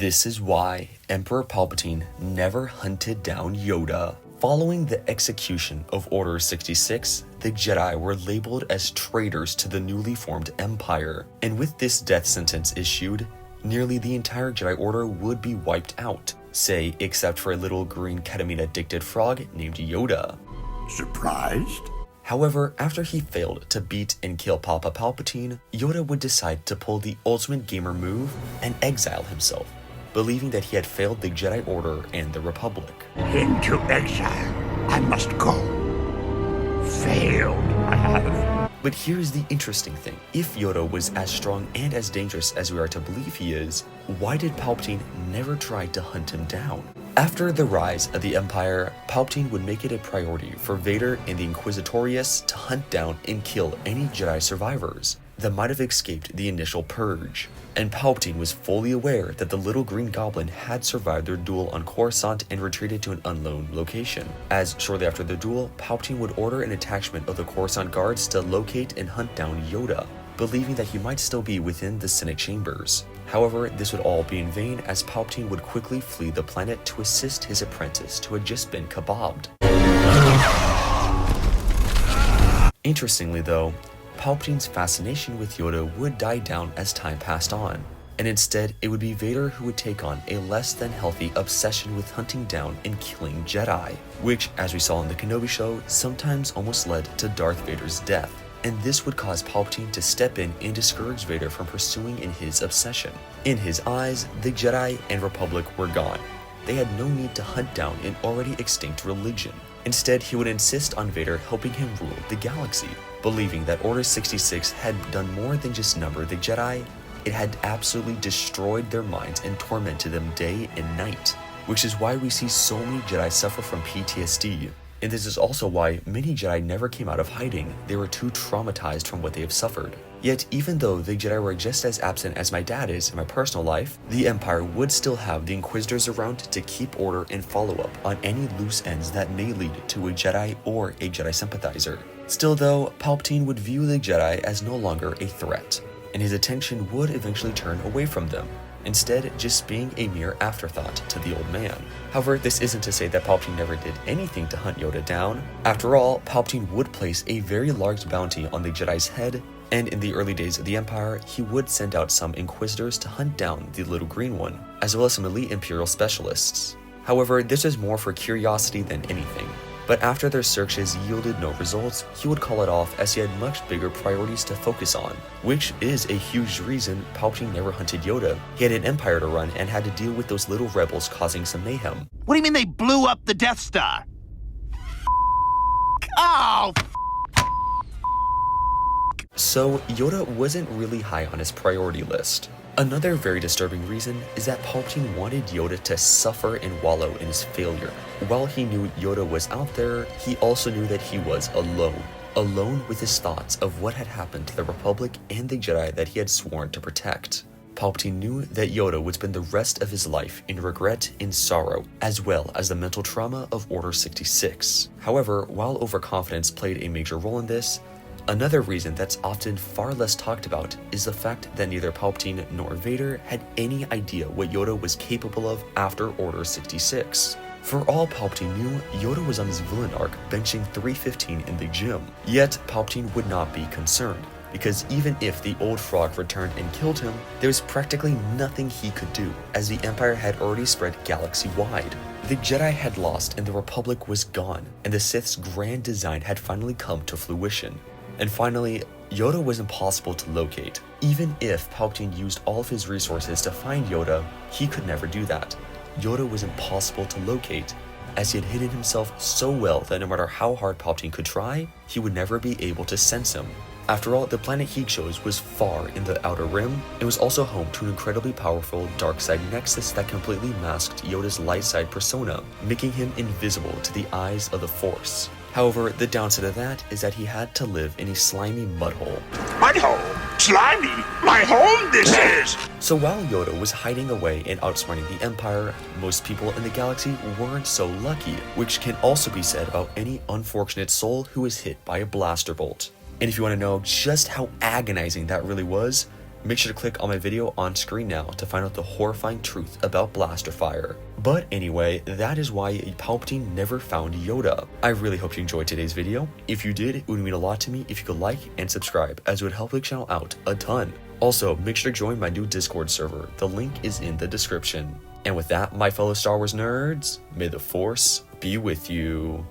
This is why Emperor Palpatine never hunted down Yoda. Following the execution of Order 66, the Jedi were labeled as traitors to the newly formed Empire, and with this death sentence issued, nearly the entire Jedi Order would be wiped out, say except for a little green ketamine-addicted frog named Yoda. Surprised? However, after he failed to beat and kill Papa Palpatine, Yoda would decide to pull the ultimate gamer move and exile himself, believing that he had failed the Jedi Order and the Republic. Into exile. I must go. Failed, I have. But here's the interesting thing. If Yoda was as strong and as dangerous as we are to believe he is, why did Palpatine never try to hunt him down? After the rise of the Empire, Palpatine would make it a priority for Vader and the Inquisitorius to hunt down and kill any Jedi survivors that might have escaped the initial purge. And Palpatine was fully aware that the little green goblin had survived their duel on Coruscant and retreated to an unknown location, as shortly after the duel, Palpatine would order an detachment of the Coruscant guards to locate and hunt down Yoda, believing that he might still be within the Senate chambers. However, this would all be in vain, as Palpatine would quickly flee the planet to assist his apprentice who had just been kebabbed. Interestingly though, Palpatine's fascination with Yoda would die down as time passed on, and instead it would be Vader who would take on a less than healthy obsession with hunting down and killing Jedi, which, as we saw in the Kenobi show, sometimes almost led to Darth Vader's death. And this would cause Palpatine to step in and discourage Vader from pursuing in his obsession. In his eyes, the Jedi and Republic were gone. They had no need to hunt down an already extinct religion. Instead, he would insist on Vader helping him rule the galaxy, believing that Order 66 had done more than just number the Jedi. It had absolutely destroyed their minds and tormented them day and night, which is why we see so many Jedi suffer from PTSD. And this is also why many Jedi never came out of hiding. They were too traumatized from what they have suffered. Yet, even though the Jedi were just as absent as my dad is in my personal life, the Empire would still have the Inquisitors around to keep order and follow up on any loose ends that may lead to a Jedi or a Jedi sympathizer. Still though, Palpatine would view the Jedi as no longer a threat, and his attention would eventually turn away from them, instead just being a mere afterthought to the old man. However, this isn't to say that Palpatine never did anything to hunt Yoda down. After all, Palpatine would place a very large bounty on the Jedi's head, and in the early days of the Empire, he would send out some Inquisitors to hunt down the little green one, as well as some elite Imperial specialists. However, this was more for curiosity than anything. But after their searches yielded no results, he would call it off as he had much bigger priorities to focus on, which is a huge reason Palpatine never hunted Yoda. He had an empire to run and had to deal with those little rebels causing some mayhem. What do you mean they blew up the Death Star? Oh! So Yoda wasn't really high on his priority list. Another very disturbing reason is that Palpatine wanted Yoda to suffer and wallow in his failure. While he knew Yoda was out there, he also knew that he was alone with his thoughts of what had happened to the Republic and the Jedi that he had sworn to protect. Palpatine knew that Yoda would spend the rest of his life in regret and sorrow, as well as the mental trauma of Order 66. However, while overconfidence played a major role in this, another reason that's often far less talked about is the fact that neither Palpatine nor Vader had any idea what Yoda was capable of after Order 66. For all Palpatine knew, Yoda was on his villain arc benching 315 in the gym. Yet, Palpatine would not be concerned, because even if the old frog returned and killed him, there was practically nothing he could do, as the Empire had already spread galaxy-wide. The Jedi had lost and the Republic was gone, and the Sith's grand design had finally come to fruition. And finally, Yoda was impossible to locate. Even if Palpatine used all of his resources to find Yoda, he could never do that. Yoda was impossible to locate, as he had hidden himself so well that no matter how hard Palpatine could try, he would never be able to sense him. After all, the planet he chose was far in the Outer Rim, and was also home to an incredibly powerful dark side nexus that completely masked Yoda's light side persona, making him invisible to the eyes of the Force. However, the downside of that is that he had to live in a slimy mudhole. Mudhole? Slimy? My home this is! So while Yoda was hiding away and outsmarting the Empire, most people in the galaxy weren't so lucky, which can also be said about any unfortunate soul who was hit by a blaster bolt. And if you want to know just how agonizing that really was, Make sure to click on my video on screen now to find out the horrifying truth about blaster fire. But anyway, that is why Palpatine never found Yoda. I really hope you enjoyed today's video. If you did, it would mean a lot to me if you could like and subscribe, as it would help the channel out a ton. Also, make sure to join my new Discord server. The link is in the description. And with that, my fellow Star Wars nerds, may the Force be with you.